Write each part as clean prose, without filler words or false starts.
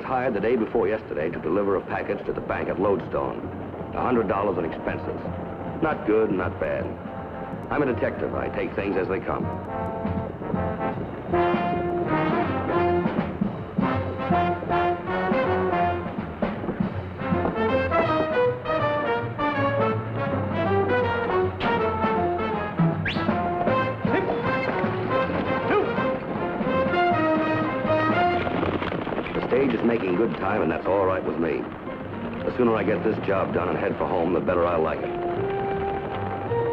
was hired the day before yesterday to deliver a package to the bank at Lodestone. $100 in expenses. Not good, not bad. I'm a detective. I take things as they come. The stage is making good time, and that's all right with me. The sooner I get this job done and head for home, the better I like it.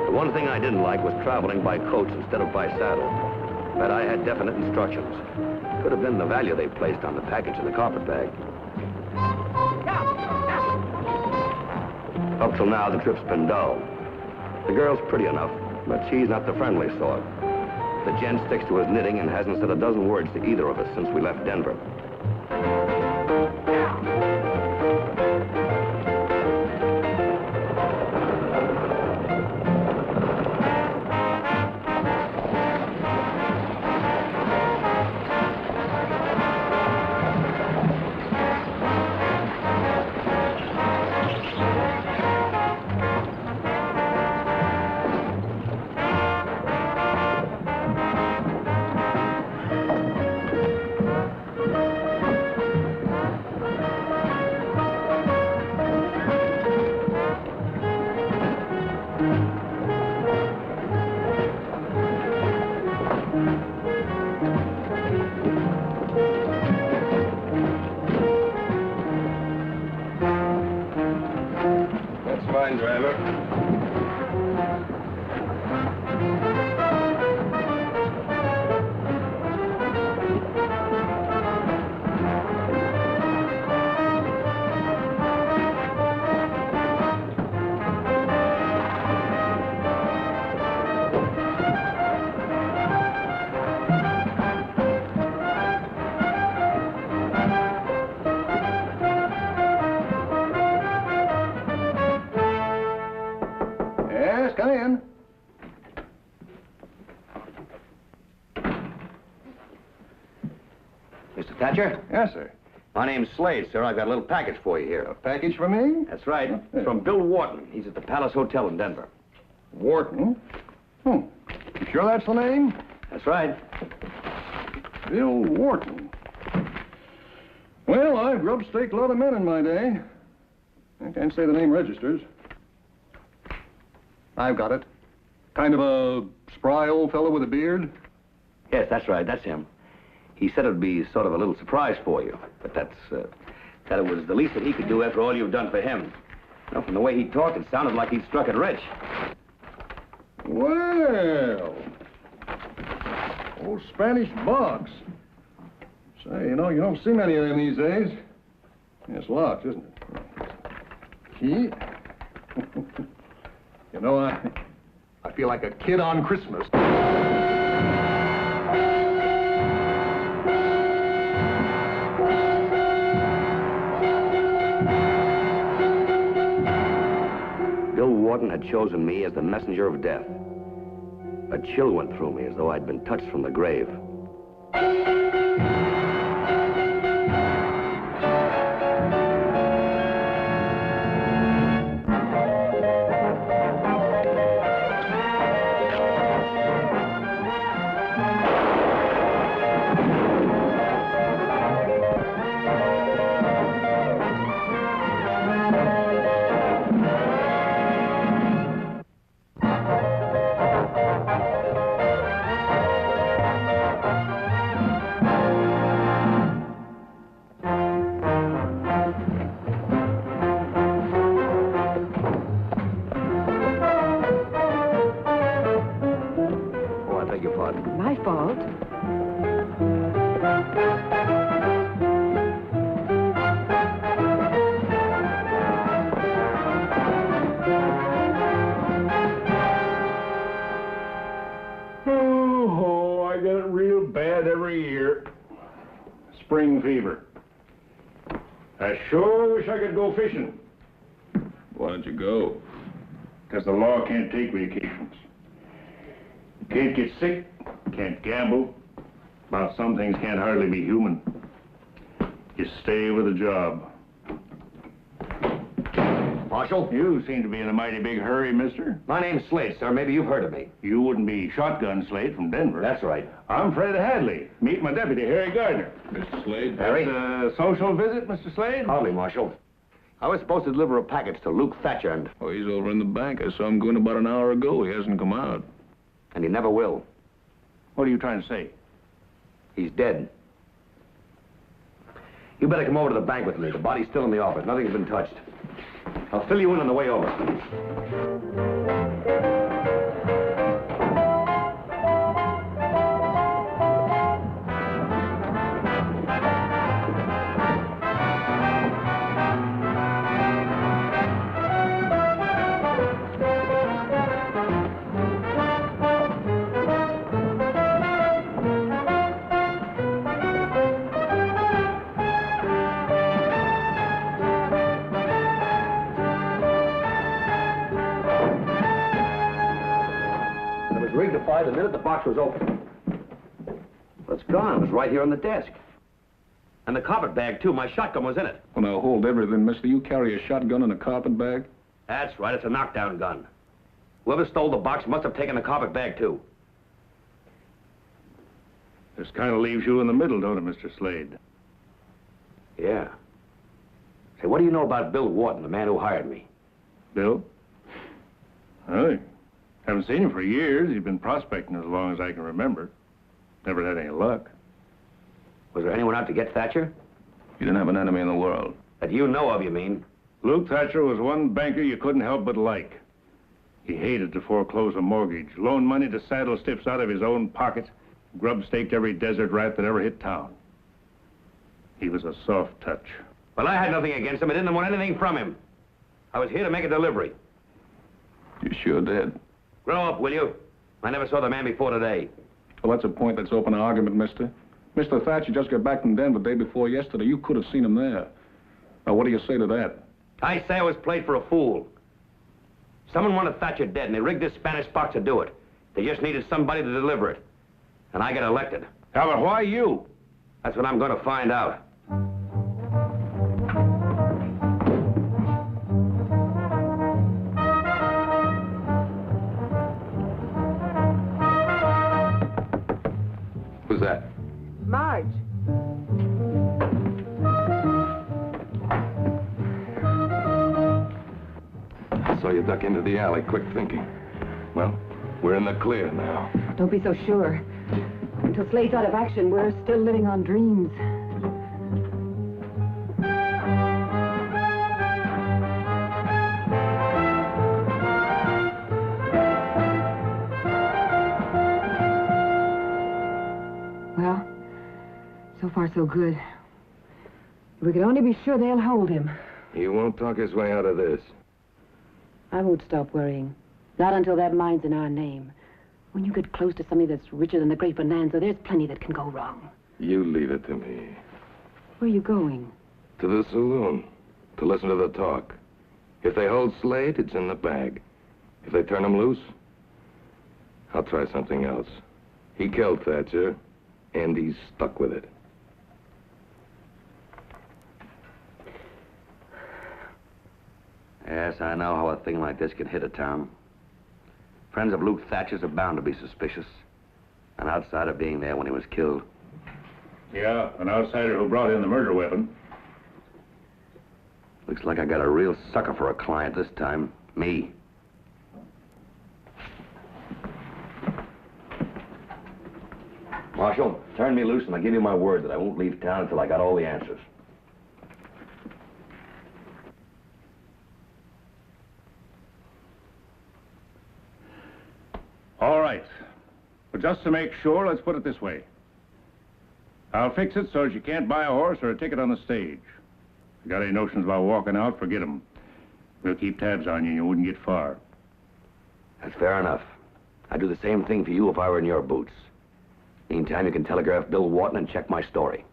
The one thing I didn't like was traveling by coach instead of by saddle. But I had definite instructions. Could have been the value they placed on the package in the carpet bag. Up till now, the trip's been dull. The girl's pretty enough, but she's not the friendly sort. The gent sticks to his knitting and hasn't said a dozen words to either of us since we left Denver. Come in. Mr. Thatcher? Yes, sir. My name's Slade, sir. I've got a little package for you here. A package for me? That's right. It's from Bill Wharton. He's at the Palace Hotel in Denver. Wharton? You sure that's the name? That's right. Bill Wharton. Well, I've grub-staked a lot of men in my day. I can't say the name registers. I've got it. Kind of a spry old fellow with a beard? Yes, that's right. That's him. He said it would be sort of a little surprise for you, but that it was the least that he could do after all you've done for him. You know, from the way he talked, it sounded like he'd struck it rich. Well, old Spanish box. Say, you know, you don't see many of them these days. It's locked, isn't it? Key? You know, I feel like a kid on Christmas. Bill Wharton had chosen me as the messenger of death. A chill went through me as though I'd been touched from the grave. My fault. Oh, I get it real bad every year. Spring fever. I sure wish I could go fishing. Why don't you go? Because the law can't take vacations. Can't get sick, can't gamble. About some things can't hardly be human. You stay with the job. Marshal? You seem to be in a mighty big hurry, mister. My name's Slade, sir. Maybe you've heard of me. You wouldn't be Shotgun Slade from Denver. That's right. I'm Fred Hadley. Meet my deputy, Harry Gardner. Mr. Slade? Harry? A social visit, Mr. Slade? Hardly, Marshal. I was supposed to deliver a package to Luke Thatcher, and Oh, he's over in the bank. I saw him going about an hour ago. He hasn't come out. he never will. What are you trying to say? He's dead. You better come over to the bank with me. The body's still in the office. Nothing's been touched. I'll fill you in on the way over. The minute the box was open. Well, it's gone. It was right here on the desk. And the carpet bag, too. My shotgun was in it. Well, now, hold everything, mister. You carry a shotgun in a carpet bag? That's right. It's a knockdown gun. Whoever stole the box must have taken the carpet bag, too. This kind of leaves you in the middle, don't it, Mr. Slade? Yeah. Say, what do you know about Bill Wharton, the man who hired me? Bill? Oh, haven't seen him for years. He's been prospecting as long as I can remember. Never had any luck. Was there anyone out to get Thatcher? You didn't have an enemy in the world. That you know of, you mean? Luke Thatcher was one banker you couldn't help but like. He hated to foreclose a mortgage, loan money to saddle stiffs out of his own pocket, grub-staked every desert rat that ever hit town. He was a soft touch. Well, I had nothing against him. I didn't want anything from him. I was here to make a delivery. You sure did. Grow up, will you? I never saw the man before today. Well, that's a point that's open to argument, mister. Mr. Thatcher just got back from Denver the day before yesterday. You could have seen him there. Now, what do you say to that? I say I was played for a fool. Someone wanted Thatcher dead, and they rigged this Spanish box to do it. They just needed somebody to deliver it. And I got elected. Yeah, but why you? That's what I'm going to find out. Who's that? Marge. I saw you duck into the alley. Quick thinking. Well, we're in the clear now. Don't be so sure. Until Slade's out of action, we're still living on dreams. Well, so far so good. If we could only be sure they'll hold him. He won't talk his way out of this. I won't stop worrying. Not until that mine's in our name. When you get close to somebody that's richer than the great bonanza, there's plenty that can go wrong. You leave it to me. Where are you going? To the saloon. To listen to the talk. If they hold Slade, it's in the bag. If they turn him loose, I'll try something else. He killed Thatcher, and he's stuck with it. Yes, I know how a thing like this can hit a town. Friends of Luke Thatcher's are bound to be suspicious. An outsider being there when he was killed. Yeah, an outsider who brought in the murder weapon. Looks like I got a real sucker for a client this time. Me. Marshal, turn me loose and I'll give you my word that I won't leave town until I got all the answers. All right. But just to make sure, let's put it this way. I'll fix it so that you can't buy a horse or a ticket on the stage. If you got any notions about walking out, forget them. We'll keep tabs on you and you wouldn't get far. That's fair enough. I'd do the same thing for you if I were in your boots. Meantime, you can telegraph Bill Wharton and check my story.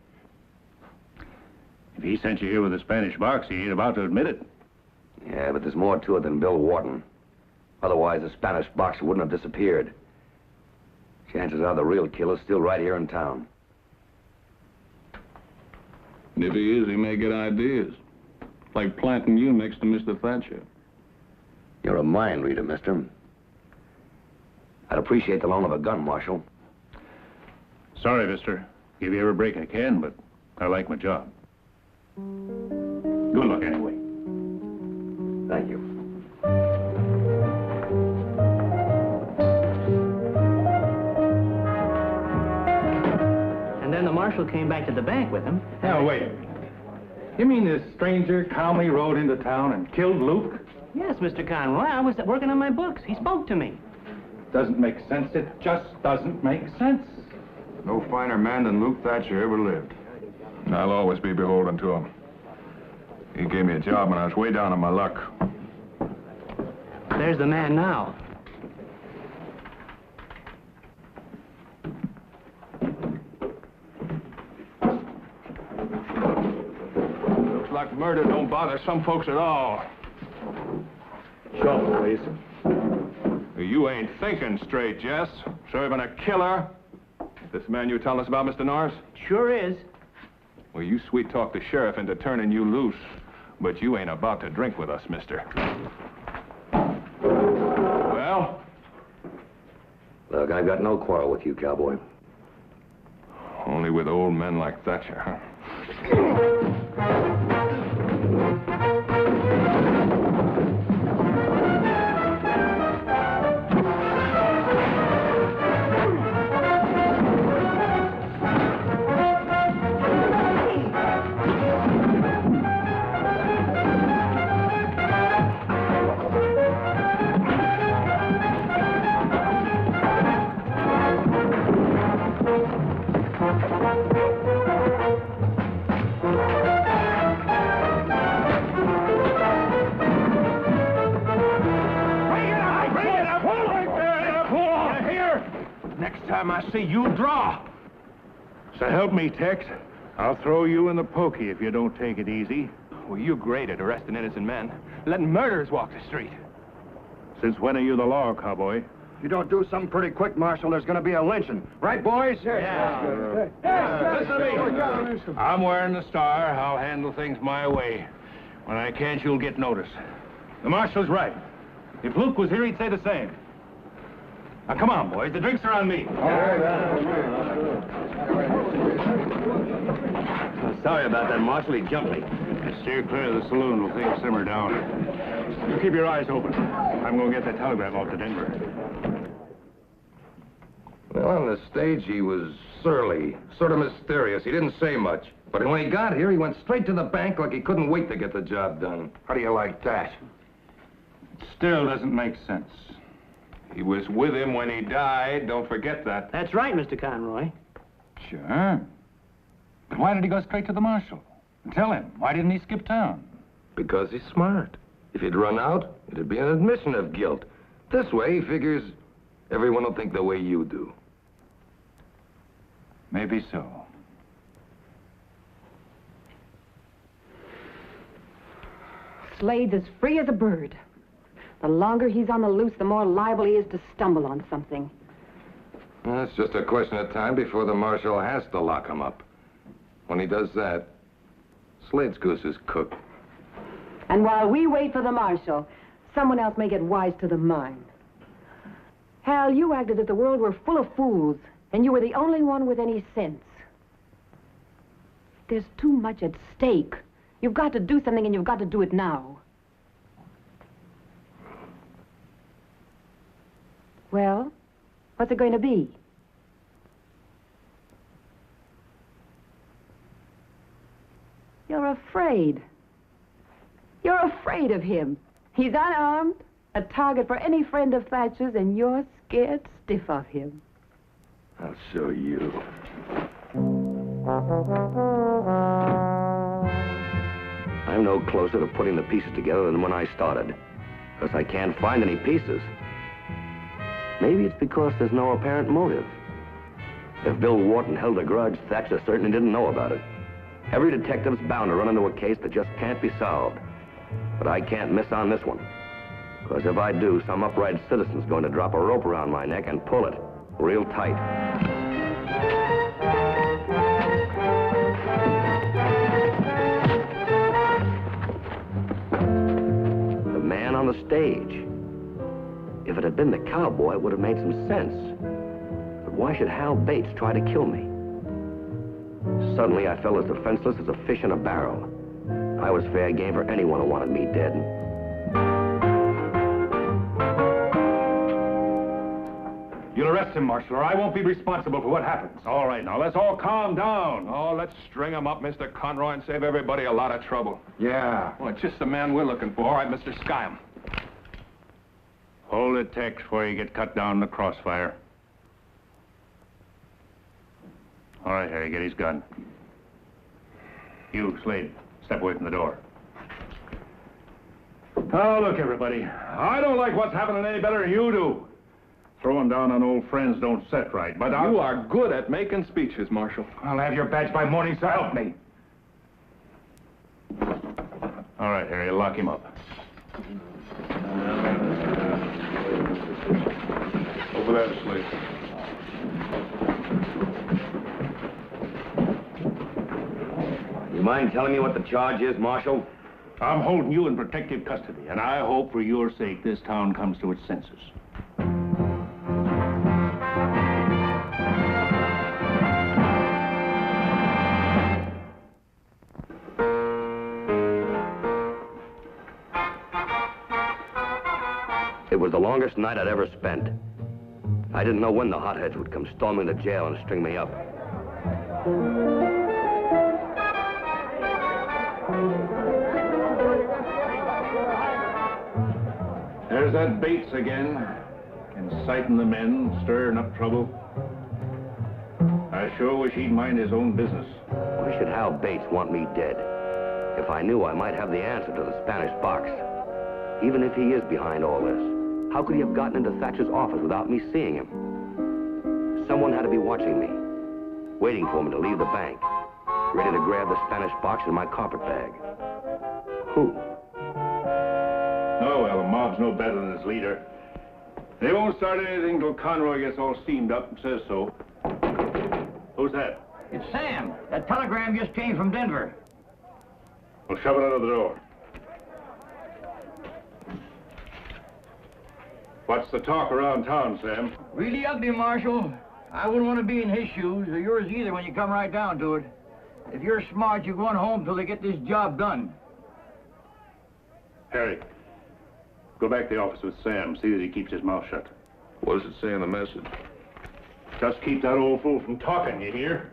If he sent you here with a Spanish box, he ain't about to admit it. Yeah, but there's more to it than Bill Wharton. Otherwise, the Spanish box wouldn't have disappeared. Chances are the real killer's still right here in town. And if he is, he may get ideas. Like planting you next to Mr. Thatcher. You're a mind reader, mister. I'd appreciate the loan of a gun, Marshal. Sorry, mister. Give you every break I can, but I like my job. Good luck, anyway. Thank you. And then the marshal came back to the bank with him. Now, wait. You mean this stranger calmly rode into town and killed Luke? Yes, Mr. Conroy. I was working on my books. He spoke to me. Doesn't make sense. It just doesn't make sense. No finer man than Luke Thatcher ever lived. I'll always be beholden to him. He gave me a job when I was way down on my luck. There's the man now. Looks like murder don't bother some folks at all. Show me, please. You ain't thinking straight, Jess. Serving a killer. This man you telling us about, Mr. Norris? Sure is. Well, you sweet-talk the sheriff into turning you loose. But you ain't about to drink with us, mister. Well? Look, I've got no quarrel with you, cowboy. Only with old men like Thatcher, huh? I see you draw. So help me, Tex. I'll throw you in the pokey if you don't take it easy. Well, you're great at arresting innocent men. Letting murderers walk the street. Since when are you the law, cowboy? If you don't do something pretty quick, Marshal, there's going to be a lynching. Right, boys? Listen to me. I'm wearing the star. I'll handle things my way. When I can't, you'll get notice. The Marshal's right. If Luke was here, he'd say the same. Now, come on, boys. The drinks are on me. Sorry about that, Marshal. He jumped me. Steer clear of the saloon. We'll things simmer down. You keep your eyes open. I'm going to get that telegram off to Denver. Well, on the stage, he was surly, sort of mysterious. He didn't say much. But when he got here, he went straight to the bank like he couldn't wait to get the job done. How do you like that? Still doesn't make sense. He was with him when he died. Don't forget that. That's right, Mr. Conroy. Sure. But why did he go straight to the marshal? Tell him. Why didn't he skip town? Because he's smart. If he'd run out, it'd be an admission of guilt. This way, he figures everyone will think the way you do. Maybe so. Slade's as free as a bird. The longer he's on the loose, the more liable he is to stumble on something. Well, it's just a question of time before the marshal has to lock him up. When he does that, Slade's goose is cooked. And while we wait for the marshal, someone else may get wise to the mine. Hal, you acted as if the world were full of fools, and you were the only one with any sense. There's too much at stake. You've got to do something, and you've got to do it now. Well, what's it going to be? You're afraid. You're afraid of him. He's unarmed, a target for any friend of Thatcher's, and you're scared stiff of him. I'll show you. I'm no closer to putting the pieces together than when I started. Because I can't find any pieces. Maybe it's because there's no apparent motive. If Bill Wharton held a grudge, Thatcher certainly didn't know about it. Every detective's bound to run into a case that just can't be solved. But I can't miss on this one. Because if I do, some upright citizen's going to drop a rope around my neck and pull it real tight. on the stage. If it had been the cowboy, it would have made some sense. But why should Hal Bates try to kill me? Suddenly, I felt as defenseless as a fish in a barrel. I was fair game for anyone who wanted me dead. You'll arrest him, Marshal, or I won't be responsible for what happens. All right, now, let's all calm down. Oh, let's string him up, Mr. Conroy, and save everybody a lot of trouble. Yeah. Well, it's just the man we're looking for. All right, Mr. Sky'em. Hold it, Tex, before you get cut down in the crossfire. All right, Harry, get his gun. You, Slade, step away from the door. Oh, look, everybody. I don't like what's happening any better than you do. Throwing down on old friends don't set right, but You are good at making speeches, Marshal. I'll have your badge by morning, so help me. All right, Harry, lock him up. Over there, Slade. You mind telling me what the charge is, Marshal? I'm holding you in protective custody, and I hope for your sake this town comes to its senses. It was the longest night I'd ever spent. I didn't know when the hotheads would come storming the jail and string me up. There's that Bates again, inciting the men, stirring up trouble. I sure wish he'd mind his own business. Why should Hal Bates want me dead? If I knew, I might have the answer to the Spanish box. Even if he is behind all this, how could he have gotten into Thatcher's office without me seeing him? Someone had to be watching me, waiting for me to leave the bank, ready to grab the Spanish box in my carpet bag. Who? Oh, well, the mob's no better than its leader. They won't start anything till Conroy gets all steamed up and says so. Who's that? It's Sam. That telegram just came from Denver. Well, shove it out of the door. What's the talk around town, Sam? Really ugly, Marshal. I wouldn't want to be in his shoes, or yours either, when you come right down to it. If you're smart, you're going home till they get this job done. Harry, go back to the office with Sam. See that he keeps his mouth shut. What does it say in the message? Just keep that old fool from talking, you hear?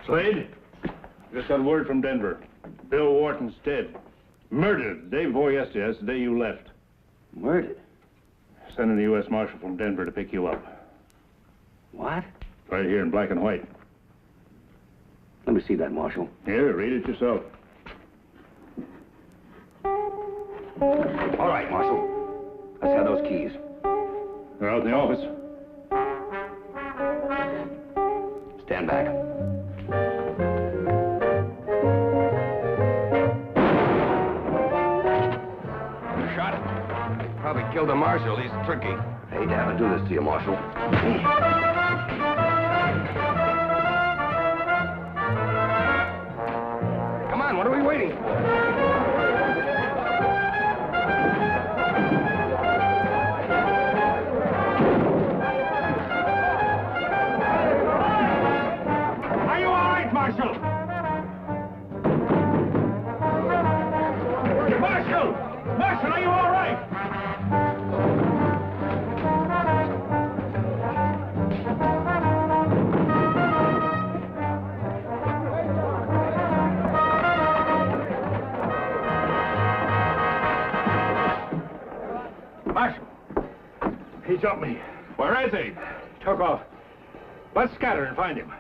Slade, just got word from Denver. Bill Wharton's dead. Murdered the day before yesterday. That's the day you left. Murdered? Sending the U.S. Marshal from Denver to pick you up. What? Right here in black and white. Let me see that, Marshal. Here, read it yourself. All right, Marshal. Let's have those keys. They're out in the office. Stand back. Shot him. Probably killed the marshal. He's tricky. I hate to have to do this to you, Marshal. Come on, what are we waiting for? Marshal, are you all right? Marshal, he jumped me. Where is he? Took off. Let's scatter and find him.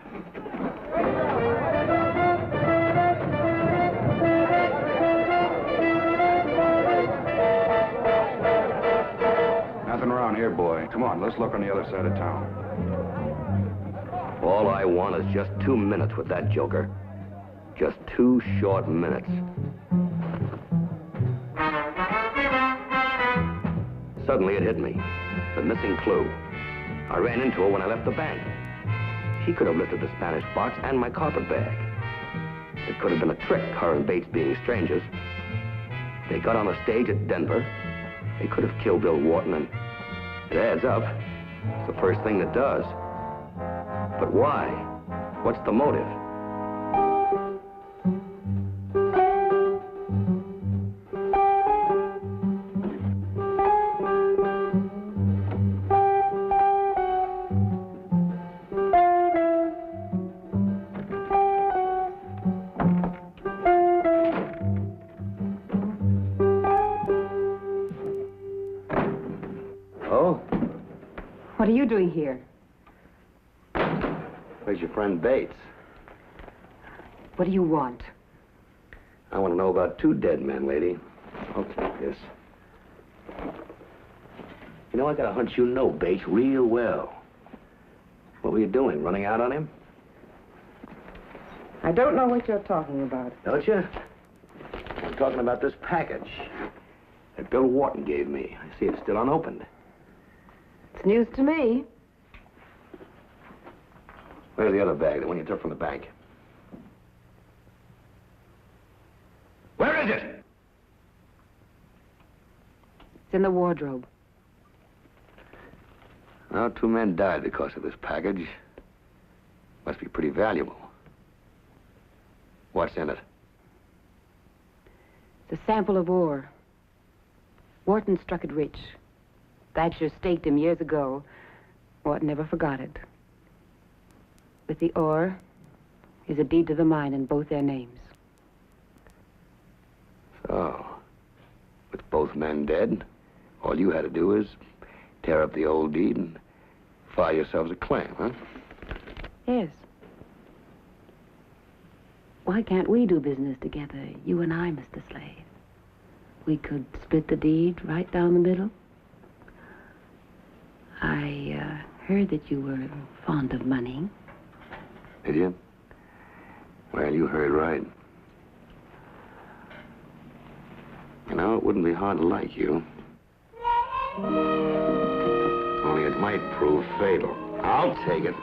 Nothing around here, boy. Come on, let's look on the other side of town. All I want is just 2 minutes with that joker. Just 2 short minutes. Suddenly it hit me. The missing clue. I ran into her when I left the bank. She could have lifted the Spanish box and my carpet bag. It could have been a trick, her and Bates being strangers. They got on the stage at Denver. They could have killed Bill Wharton, and it adds up. It's the first thing that does. But why? What's the motive? What are you doing here? Where's your friend Bates? What do you want? I want to know about 2 dead men, lady. I'll take this. You know, I got a hunch you know Bates real well. What were you doing, running out on him? I don't know what you're talking about. Don't you? I'm talking about this package that Bill Wharton gave me. I see it's still unopened. It's news to me. Where's the other bag, the one you took from the bank? Where is it? It's in the wardrobe. Well, 2 men died because of this package. Must be pretty valuable. What's in it? It's a sample of ore. Wharton struck it rich. Thatcher staked him years ago. Wharton never forgot it. With the ore is a deed to the mine in both their names. So, with both men dead, all you had to do is tear up the old deed and file yourselves a claim, huh? Yes. Why can't we do business together, you and I, Mr. Slade? We could split the deed right down the middle. I heard that you were fond of money. Did you? Well, you heard right. You know, it wouldn't be hard to like you. Only it might prove fatal. I'll take it.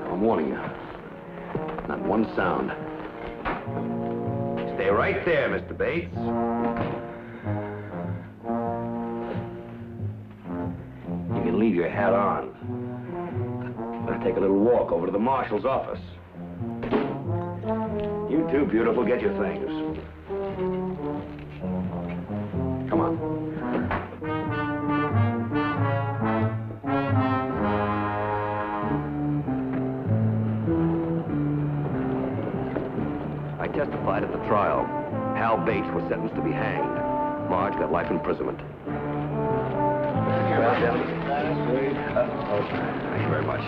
I'm warning you. Not one sound. Stay right there, Mr. Bates. You can leave your hat on. Let's take a little walk over to the marshal's office. You two, beautiful, get your things. Come on. I testified at the trial. Hal Bates was sentenced to be hanged. Marge got life imprisonment. Well, gentlemen. Thank you very much.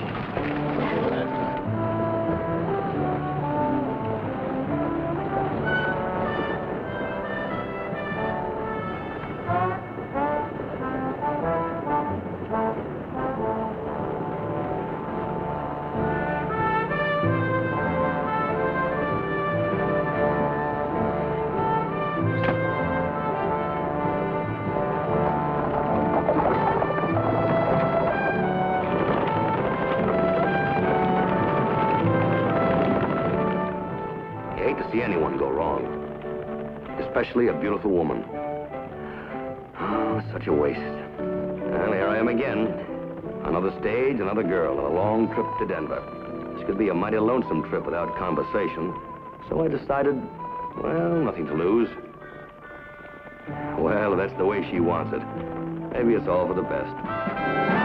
See anyone go wrong, especially a beautiful woman. Oh, such a waste. Well, here I am again. Another stage, another girl, and a long trip to Denver. This could be a mighty lonesome trip without conversation. So I decided, well, nothing to lose. Well, that's the way she wants it. Maybe it's all for the best.